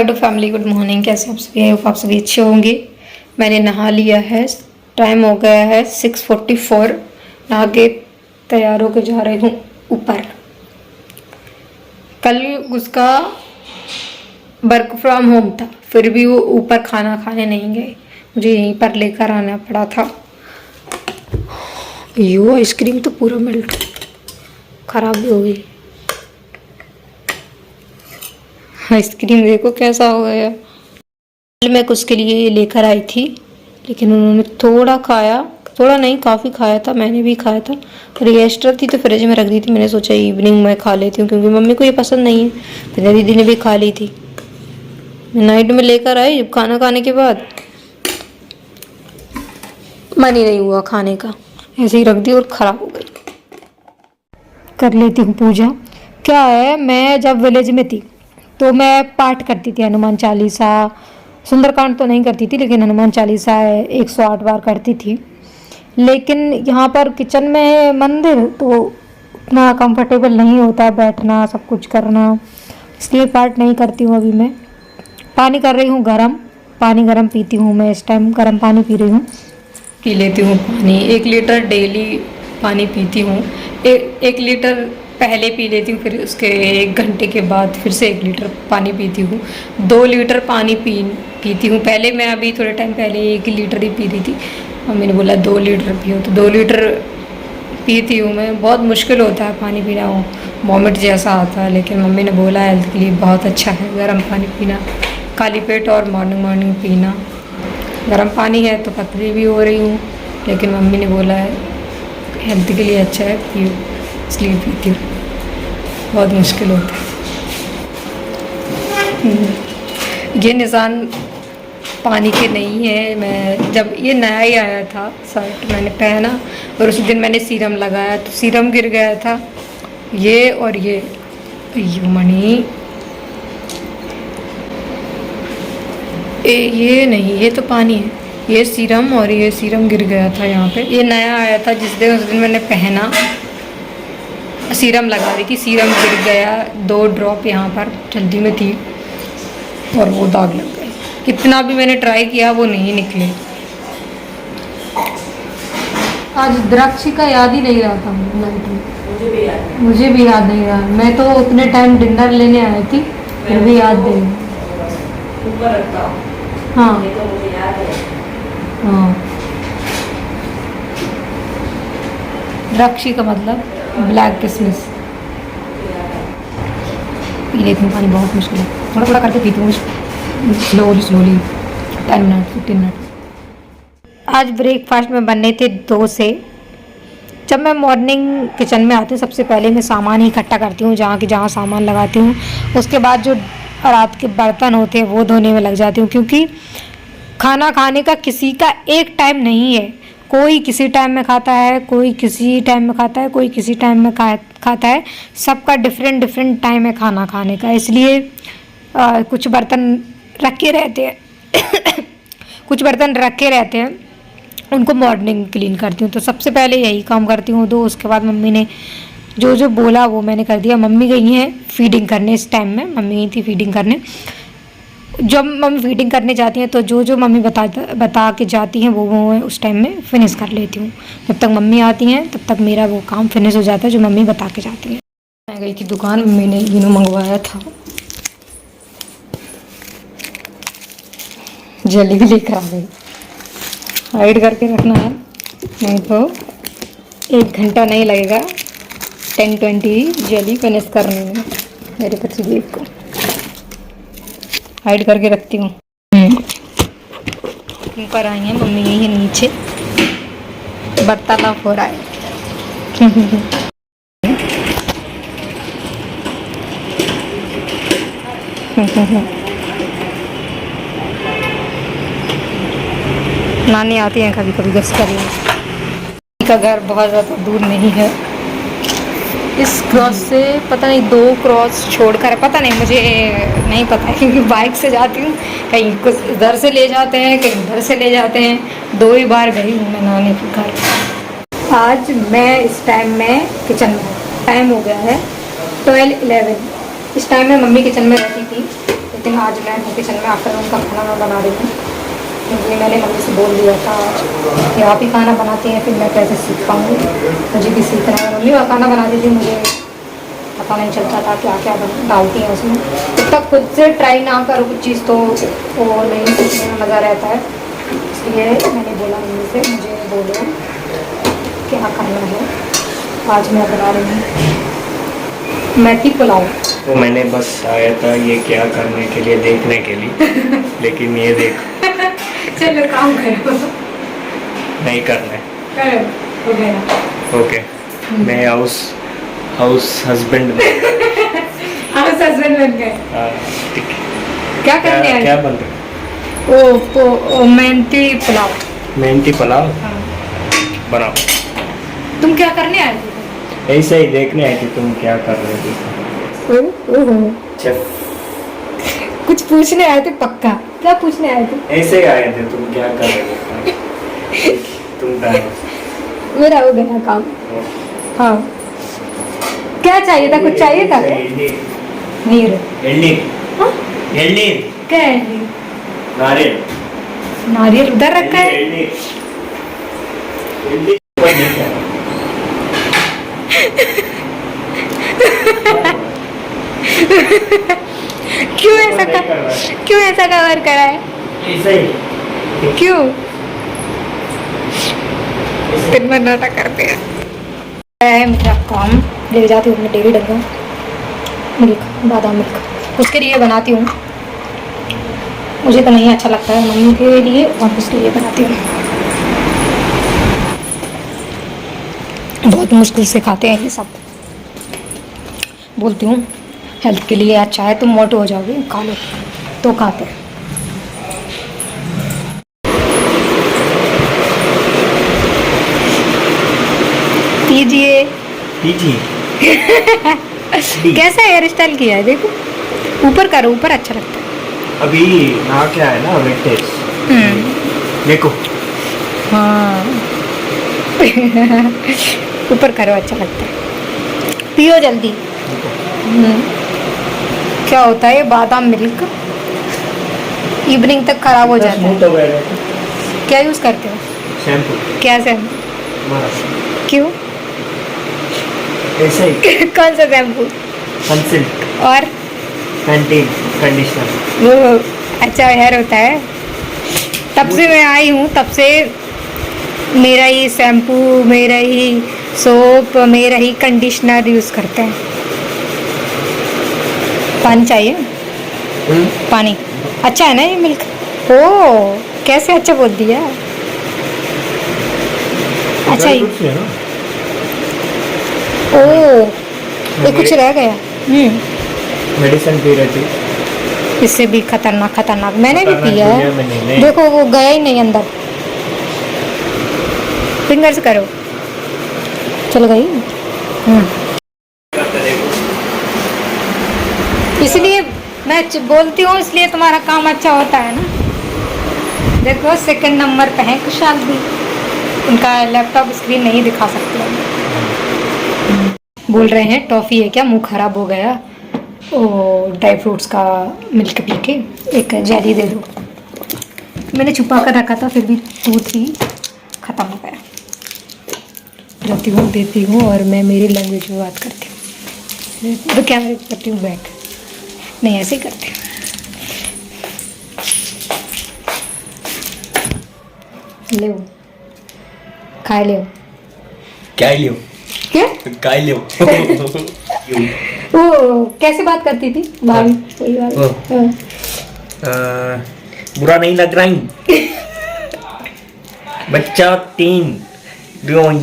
Hi to family, good morning. कैसे आप सभी हैं? आप सभी अच्छे होंगे। मैंने नहा लिया है, टाइम हो गया है 6:44। नहा के तैयार होकर जा रही हूँ ऊपर। कल उसका वर्क फ्रॉम होम था, फिर भी वो ऊपर खाना खाने नहीं गए, मुझे यहीं पर लेकर आना पड़ा था। यो आइसक्रीम तो पूरा मेल्ट खराब भी हो गई। आइसक्रीम देखो कैसा हो गया। मैं उसके लिए लेकर आई थी, लेकिन उन्होंने थोड़ा खाया, थोड़ा नहीं काफ़ी खाया था, मैंने भी खाया था। और ये एक्स्ट्रा थी तो फ्रिज में रख दी थी। मैंने सोचा इवनिंग में खा लेती हूँ, क्योंकि मम्मी को ये पसंद नहीं है। फिर दीदी ने भी खा ली थी। मैं नाइट में लेकर आई, जब खाना खाने के बाद मन ही नहीं हुआ खाने का, ऐसे ही रख दी और ख़राब हो गई। कर लेती हूँ पूजा। क्या है, मैं जब विलेज में थी तो मैं पाठ करती थी, हनुमान चालीसा। सुंदरकांड तो नहीं करती थी, लेकिन हनुमान चालीसा 108 बार करती थी। लेकिन यहाँ पर किचन में है मंदिर, तो उतना कंफर्टेबल नहीं होता बैठना, सब कुछ करना, इसलिए पाठ नहीं करती हूँ अभी। मैं पानी कर रही हूँ गरम, पानी गरम पीती हूँ मैं। इस टाइम गरम पानी पी रही हूँ। पी लेती हूँ पानी, 1 लीटर डेली पानी पीती हूँ। 1 लीटर पहले पी लेती हूँ, फिर उसके 1 घंटे के बाद फिर से 1 लीटर पानी पीती हूँ। 2 लीटर पानी पीती हूँ। पहले मैं अभी थोड़े टाइम पहले 1 लीटर ही पी रही थी। मम्मी ने बोला 2 लीटर पियो, तो 2 लीटर पीती हूँ मैं। बहुत मुश्किल होता है पानी पीना, वॉमिट जैसा आता है, लेकिन मम्मी ने बोला हेल्थ के लिए बहुत अच्छा है गर्म पानी पीना, खाली पेट और मॉर्निंग पीना। गर्म पानी है तो पतली भी हो रही हूँ, लेकिन मम्मी ने बोला है हेल्थ के लिए अच्छा है, पियो, इसलिए पीती हूँ। बहुत मुश्किल होता है। ये निशान पानी के नहीं है। मैं जब ये नया ही आया था शर्ट मैंने पहना, और उसी दिन मैंने सीरम लगाया तो सीरम गिर गया था। ये और ये मणि, ये नहीं, ये तो पानी है। ये सीरम और ये सीरम गिर गया था यहाँ पे। ये नया आया था जिस दिन, उस दिन मैंने पहना, सीरम लगा रही थी, सीरम गिर गया। 2 ड्रॉप यहाँ पर जल्दी में थी और वो दाग लग गए। कितना भी मैंने ट्राई किया वो नहीं निकले। आज द्राक्षी का याद ही नहीं रहा था नाइट में। मुझे भी याद नहीं रहा। मैं तो उतने टाइम डिनर लेने आई थी, फिर भी याद नहीं। हाँ हाँ, द्राक्षी का मतलब ब्लैक किसमिस। पी लेती हूँ पानी, बहुत मुश्किल है। थोड़ा थोड़ा करके पीती हूँ, स्लोली 10 मिनट 15 मिनट। आज ब्रेकफास्ट में बनने थे डोसे। जब मैं मॉर्निंग किचन में आती हूँ, सबसे पहले मैं सामान ही इकट्ठा करती हूँ, जहाँ सामान लगाती हूँ। उसके बाद जो रात के बर्तन होते हैं वो धोने में लग जाती हूँ, क्योंकि खाना खाने का किसी का एक टाइम नहीं है। कोई किसी टाइम में खाता है, कोई किसी टाइम में खाता है, कोई किसी टाइम में खाता है। सबका डिफरेंट टाइम है खाना खाने का, इसलिए कुछ बर्तन रखे रहते हैं कुछ बर्तन रखे रहते हैं, उनको मॉर्निंग क्लीन करती हूँ। तो सबसे पहले यही काम करती हूँ। उसके बाद मम्मी ने जो जो बोला वो मैंने कर दिया। मम्मी गई हैं फीडिंग करने, इस टाइम में मम्मी गई थी फीडिंग करने। जब मम्मी फीडिंग करने जाती हैं तो जो मम्मी बता के जाती हैं वो उस टाइम में फिनिश कर लेती हूँ। जब तक मम्मी आती हैं तब तक मेरा वो काम फिनिश हो जाता है जो मम्मी बता के जाती हैं। मैं गई थी दुकान, मम्मी ने इनो मंगवाया था, जल्दी भी लेकर आ गई। हाइड करके रखना है, नहीं तो 1 घंटा नहीं लगेगा 10-20 जल्दी फिनिश करने में। मेरे पति देव को हाइड करके रखती हूँ। ऊपर आई हैं मम्मी, यही है नीचे वार्तालाप हो रहा है। नानी आती हैं कभी कभी गस करने। का घर बहुत ज़्यादा दूर नहीं है, इस क्रॉस से पता नहीं 2 क्रॉस छोड़कर, पता नहीं, मुझे नहीं पता है, क्योंकि बाइक से जाती हूँ। कहीं कुछ इधर से ले जाते हैं, कहीं उधर से ले जाते हैं। 2 ही बार गई हूँ मैं नानी के घर। आज मैं इस टाइम में किचन में, टाइम हो गया है 12-11। इस टाइम में मम्मी किचन में रहती थी, लेकिन आज मैं किचन में आकर उनका खाना मैं बना रही हूँ, क्योंकि मैंने मम्मी से बोल दिया था कि आप ही खाना बनाती हैं, फिर मैं कैसे सीख पाऊँगी, मुझे भी सीखना है। मम्मी वो खाना बनाती थी, मुझे पता नहीं चलता था क्या क्या डालती हैं उसमें। जब तक खुद से ट्राई ना करो कुछ चीज़ तो वो नहीं सीखने में मज़ा रहता है। इसलिए मैंने बोला मम्मी से, मुझे बोलो क्या करना है। आज मैं बना रही हूँ मेथी पुलाव। तो मैंने बस आया था ये क्या करने के लिए, देखने के लिए लेकिन ये देख चलो काम करो। नहीं करना है। करो हो गया। ओके मैं हाउस हस्बैंड हाउस हस्बैंड बन गए। ठीक है। क्या करने आए? क्या बन रहा है? ओ मेथी पुलाव। मेथी पुलाव हाँ। बनाओ। तुम क्या करने आए थे? ऐसे ही देखने आए थे तुम क्या कर रहे थे। शेफ कुछ पूछने आए थे पक्का? क्या पूछने आए थे? ऐसे ही आए थे, तुम क्या कर रहे थे तुम मेरा हो गया काम। हाँ क्या चाहिए था? कुछ चाहिए था क्या? नीर। हाँ? क्या है नीर? नारियल। नारियल उधर रखा है। क्यों ऐसा कवर करा है? ऐसे ही क्यों? दिन भर नाटक करते हैं। मेरा काम ले जाती हूँ अपने डेली डब्बा मिल्क, बादाम मिल्क, उसके लिए बनाती हूँ। मुझे तो नहीं अच्छा लगता है, मम्मी के लिए और उसके लिए बनाती हूँ। बहुत मुश्किल से खाते हैं ये सब। बोलती हूँ हेल्थ के लिए अच्छा है, तुम मोटे हो जाओगे, खा लो, तो खाते हैं। पीजिए। कैसा हेयर स्टाइल किया है देखो, ऊपर करो, ऊपर अच्छा लगता है। अभी ना क्या है ना वेटेज देखो। हाँ ऊपर करो, अच्छा लगता है। पियो जल्दी। क्या होता है बादाम मिल्क इवनिंग तक खराब हो जाता है। क्या यूज करते हो? शैम्पू। क्या शैम्पू? क्यों? ऐसे ही कौन सा शैम्पू? सनसिल्क और पैंटीन कंडीशनर। वो अच्छा हेयर होता है। तब से मैं आई हूँ, तब से मेरा ही शैम्पू, मेरा ही सोप, मेरा ही कंडीशनर यूज करते हैं। पानी चाहिए? पानी अच्छा है ना ये मिल्क? ओ कैसे अच्छा बोल दिया। अच्छा ही। ओ ये कुछ रह गया। मेडिसिन पी रही थी। इससे भी खतरनाक मैंने भी खतरनाक पिया दुनिया में है। नहीं। देखो वो गया ही नहीं अंदर। फिंगर्स करो, चल गई। इसलिए मैं बोलती हूँ, इसलिए तुम्हारा काम अच्छा होता है ना। देखो सेकंड नंबर पे है कुशाल भी, उनका लैपटॉप स्क्रीन नहीं दिखा सकते। बोल रहे हैं टॉफ़ी है क्या, मुंह खराब हो गया। ओ ड्राई फ्रूट्स का मिल्क पी के एक जेली दे दो। मैंने छुपा कर रखा था, फिर भी दूध ही ख़त्म हो गया। जाती हूँ, देती हूँ, और मैं मेरी लैंग्वेज में बात करती हूँ। तो क्या मैं करती हूँ बैक, नहीं ऐसे ही करते हैं। ले खाए ले क्या लियो? क्या क्या लियो? वो कैसे बात करती थी भाभी? वही बात। बुरा नहीं लग रहा है बच्चा 3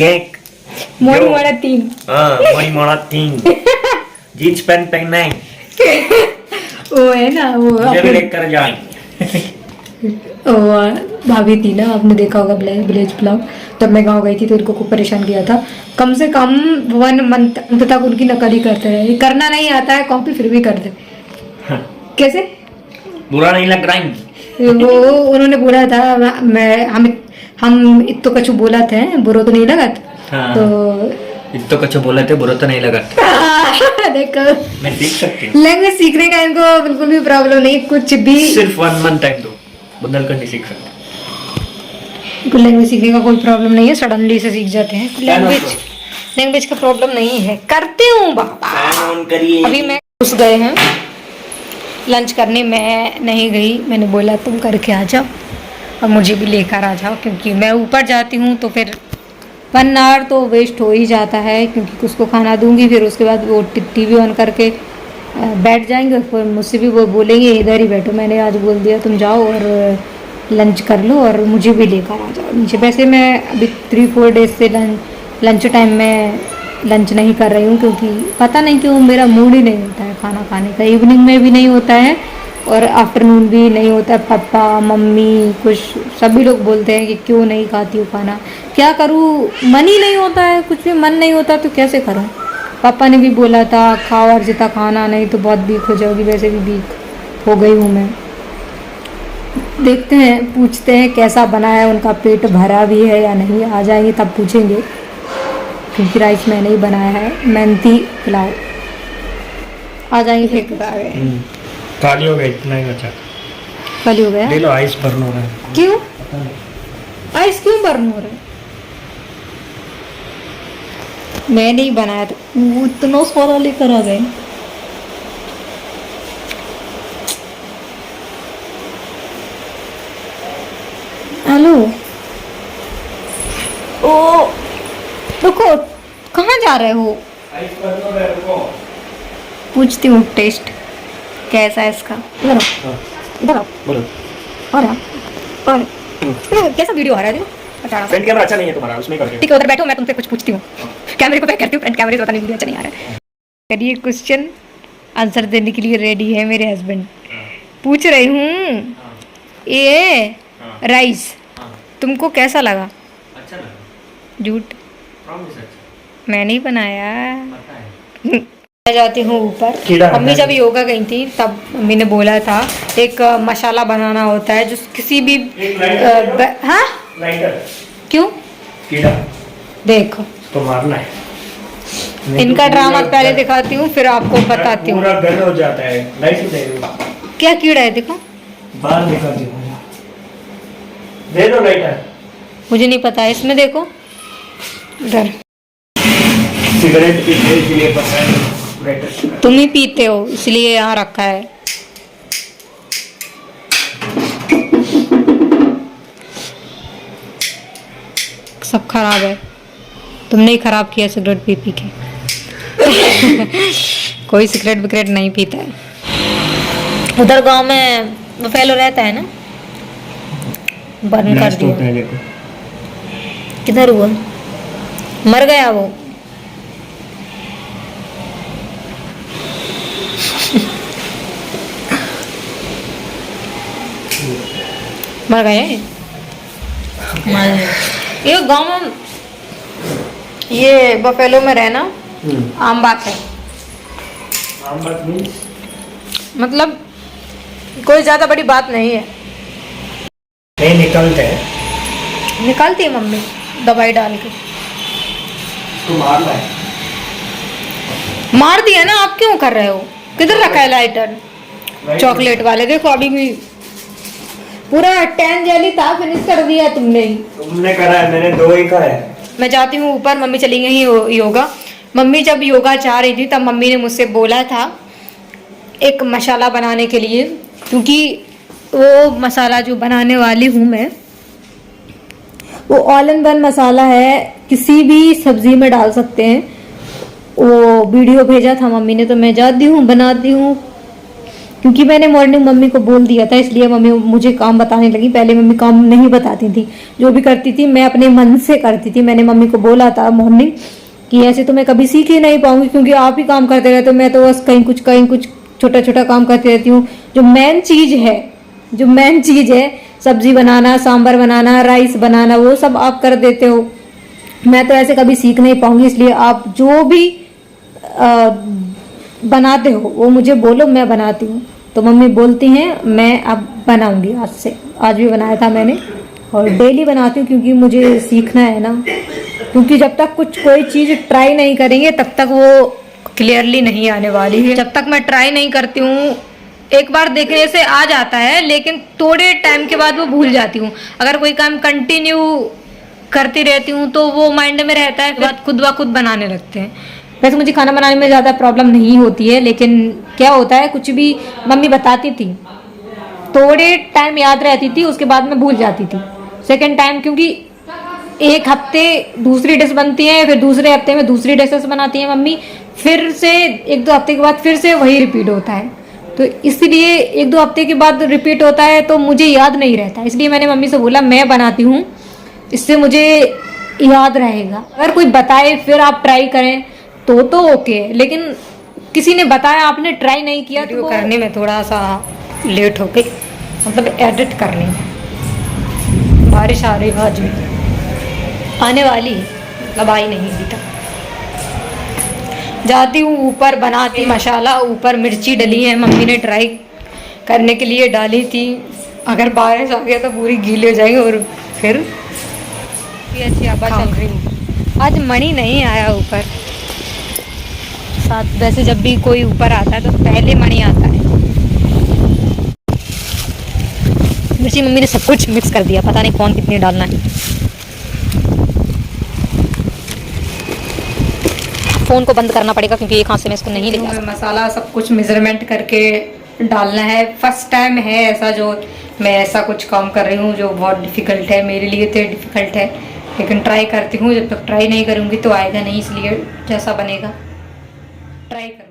एक मोड़ी मोड़ा 3। मोड़ी मोड़ा 3 जींस पैंट पहनना है। वो है ना वो मुझे भी लेकर जाए। भाभी थी ना, आपने देखा होगा विलेज ब्लॉग, तब मैं गांव गई थी तो उनको खूब परेशान किया था। कम से कम 1 मंथ तक उनकी नकल ही करते रहे। करना नहीं आता है कॉपी, फिर भी कर दे। कैसे बुरा नहीं लग रहा है? वो उन्होंने बोला था, मैं हम इतो कछु बोला थे, बुरा तो नहीं लगा। तो इत तो कुछ बोले थे, बुरा तो नहीं लगा। देखो मैं सीख सकती हूँ, लैंग्वेज सीखने का इनको बिल्कुल भी प्रॉब्लम नहीं, कुछ भी। सिर्फ 1 मंथ टाइम दो, बदल कर नहीं सीख सकते। इनको लैंग्वेज सीखने का कोई प्रॉब्लम नहीं है, सडनली से सीख जाते हैं। लैंग्वेज का प्रॉब्लम नहीं है, करती हूँ बाबा। फैन ऑन करिए। अभी मैं घुस गए हैं लंच करने, मैं नहीं गई, मैंने बोला तुम करके आ जाओ और मुझे भी लेकर आ जाओ, क्योंकि मैं ऊपर जाती हूँ तो फिर 1 आवर तो वेस्ट हो ही जाता है, क्योंकि उसको खाना दूंगी, फिर उसके बाद वो टीवी ऑन करके बैठ जाएंगे, फिर मुझसे भी वो बोलेंगे इधर ही बैठो। मैंने आज बोल दिया तुम जाओ और लंच कर लो और मुझे भी लेकर आ जाओ नीचे। वैसे मैं अभी 3-4 डेज से लंच टाइम में लंच नहीं कर रही हूँ, क्योंकि पता नहीं क्यों मेरा मूड ही नहीं होता है खाना खाने का। इवनिंग में भी नहीं होता है और आफ्टरनून भी नहीं होता है। पापा मम्मी कुछ सभी लोग बोलते हैं कि क्यों नहीं खाती हूँ खाना, क्या करूँ, मन ही नहीं होता है, कुछ भी मन नहीं होता तो कैसे करूँ। पापा ने भी बोला था खाओ अर्जिता, खाना नहीं तो बहुत वीक हो जाओगी, वैसे भी वीक हो गई हूँ मैं। देखते हैं, पूछते हैं कैसा बना है, उनका पेट भरा भी है या नहीं। आ जाएंगे तब पूछेंगे, क्योंकि राइस मैंने ही बनाया है, मेहनती पुलाव। आ जाएंगे फिर आ गए। खाली हो गया, इतना ही बचा। खाली हो गया? ले लो, आइस बर्न हो रहा है। क्यों पता नहीं। आइस क्यों बर्न हो रहा है? मैं नहीं बनाया था, वो इतना सारा लेकर आ गए। हेलो, ओ रुको, कहाँ जा रहे हो? आइस बर्न हो रहा है, रुको। पूछती हूँ टेस्ट कैसा है इसका। इधर आओ, इधर आओ। बोलो। और कैसा वीडियो आ रहा है? देखो अच्छा रहा। फ्रंट कैमरा अच्छा नहीं है तुम्हारा, उसमें करके। ठीक है, उधर बैठो, मैं तुमसे कुछ पूछती हूँ। कैमरे को बैक करती हूँ, फ्रंट कैमरे से पता नहीं वीडियो अच्छा नहीं आ रहा है। करिए क्वेश्चन आंसर देने के लिए रेडी है मेरे हस्बैंड। पूछ रही हूँ, ये राइस तुमको कैसा लगा? अच्छा लगा। झूठ, प्रॉमिस अच्छा। मैं नहीं बनाया। पता है। मैं जाती हूँ ऊपर। कीड़ा मम्मी है। जब योगा गई थी तब मम्मी ने बोला था एक मसाला बनाना होता है जो किसी भी एक लाइटर हाँ लाइटर। क्यों? कीड़ा देखो तो मारना है। नहीं इनका तो ड्रामा पूरा पहले घर- दिखाती हूँ, फिर आपको बताती हूँ पूरा घर हो जाता है। लाइट ही दे दो। क्या कीड़ा है। देखो बाहर दिखाती हूँ, दे दो लाइटर। मुझे नहीं पता है, इसमें देखो इधर। सिगरेट पीने के लिए पता है लाइटर। तुम ही पीते हो इसलिए यहाँ रखा है। सब खराब है, तुमने ही खराब किया सिगरेट पी पी के। कोई सिगरेट विगरेट नहीं पीता है। उधर गांव में वो फैलो रहता है ना, बर्न कर ब्लास्ट होता दिया। है, देखो। किधर हुआ? मर गया वो? मर गए? ये गांव में ये बफेलो में रहना आम बात है। आम बात नहीं। मतलब कोई ज्यादा बड़ी बात नहीं है। नहीं निकलते हैं। निकालती है मम्मी दवाई डाल के। तो मारना है। मार दिया ना, आप क्यों कर रहे हो? किधर रखा है लाइटर? चॉकलेट वाले देखो, अभी भी पूरा 10 जेली था, फिनिश कर दिया तुमने ही। तुमने करा है, मैंने 2 ही खाया है। मैं जाती हूँ ऊपर, मम्मी चली गई योगा। मम्मी जब योगा जा रही थी तब मम्मी ने मुझसे बोला था एक मसाला बनाने के लिए, क्योंकि वो मसाला जो बनाने वाली हूँ मैं वो ऑल इन वन मसाला है, किसी भी सब्जी में डाल सकते हैं। वो वीडियो भेजा था मम्मी ने, तो मैं जाती हूँ बनाती हूँ, क्योंकि मैंने मॉर्निंग मम्मी को बोल दिया था, इसलिए मम्मी मुझे काम बताने लगी। पहले मम्मी काम नहीं बताती थी, जो भी करती थी मैं अपने मन से करती थी। मैंने मम्मी को बोला था मॉर्निंग कि ऐसे तो मैं कभी सीख ही नहीं पाऊंगी, क्योंकि आप ही काम करते रहते हो, मैं तो बस कहीं कुछ छोटा छोटा काम करती रहती हूँ। जो मेन चीज़ है सब्जी बनाना, सांभर बनाना, राइस बनाना, वो सब आप कर देते हो। मैं तो ऐसे कभी सीख नहीं पाऊंगी, इसलिए आप जो भी बनाते हो वो मुझे बोलो, मैं बनाती हूँ। तो मम्मी बोलती हैं मैं अब बनाऊंगी आज से। आज भी बनाया था मैंने और डेली बनाती हूँ क्योंकि मुझे सीखना है ना, क्योंकि जब तक कोई चीज़ ट्राई नहीं करेंगे तब तक वो क्लियरली नहीं आने वाली है। जब तक मैं ट्राई नहीं करती हूँ, एक बार देखने से आ जाता है लेकिन थोड़े टाइम के बाद वो भूल जाती हूँ। अगर कोई काम कंटिन्यू करती रहती हूँ तो वो माइंड में रहता है, फिर खुद ब खुद बनाने लगते हैं। वैसे मुझे खाना बनाने में ज़्यादा प्रॉब्लम नहीं होती है, लेकिन क्या होता है कुछ भी मम्मी बताती थी थोड़े टाइम याद रहती थी, उसके बाद मैं भूल जाती थी सेकेंड टाइम, क्योंकि एक हफ्ते दूसरी डिश बनती है, फिर दूसरे हफ्ते में दूसरी डिशेस बनाती है मम्मी, फिर से एक दो हफ्ते के बाद फिर से वही रिपीट होता है। तो इसलिए एक दो हफ्ते के बाद रिपीट होता है तो मुझे याद नहीं रहता, इसलिए मैंने मम्मी से बोला मैं बनाती हूँ, इससे मुझे याद रहेगा। अगर कोई बताए फिर आप ट्राई करें तो ओके है, लेकिन किसी ने बताया आपने ट्राई नहीं किया तो करने में थोड़ा सा लेट हो गई, मतलब एडिट करने में। बारिश आ रही है आज भी, आने वाली है, अब आई नहीं अभी तक। जाती हूँ ऊपर, बनाती मसाला, ऊपर मिर्ची डली है, मम्मी ने ट्राई करने के लिए डाली थी, अगर बारिश आ गया तो पूरी गीली हो जाएगी और फिर अच्छी हवा चल रही है। आज मणि नहीं आया ऊपर साथ, वैसे जब भी कोई ऊपर आता है तो पहले मणि आता है। मिर्ची मम्मी ने सब कुछ मिक्स कर दिया, पता नहीं कौन कितनी डालना है। फ़ोन को बंद करना पड़ेगा क्योंकि एक हाथ से मैं इसको नहीं ले जा सकती। मसाला सब कुछ मेजरमेंट करके डालना है। फर्स्ट टाइम है ऐसा जो मैं ऐसा कुछ काम कर रही हूँ जो बहुत डिफ़िकल्ट है मेरे लिए, तो डिफ़िकल्ट है लेकिन ट्राई करती हूँ। जब तक ट्राई नहीं करूँगी तो आएगा नहीं, इसलिए जैसा बनेगा ट्राई कर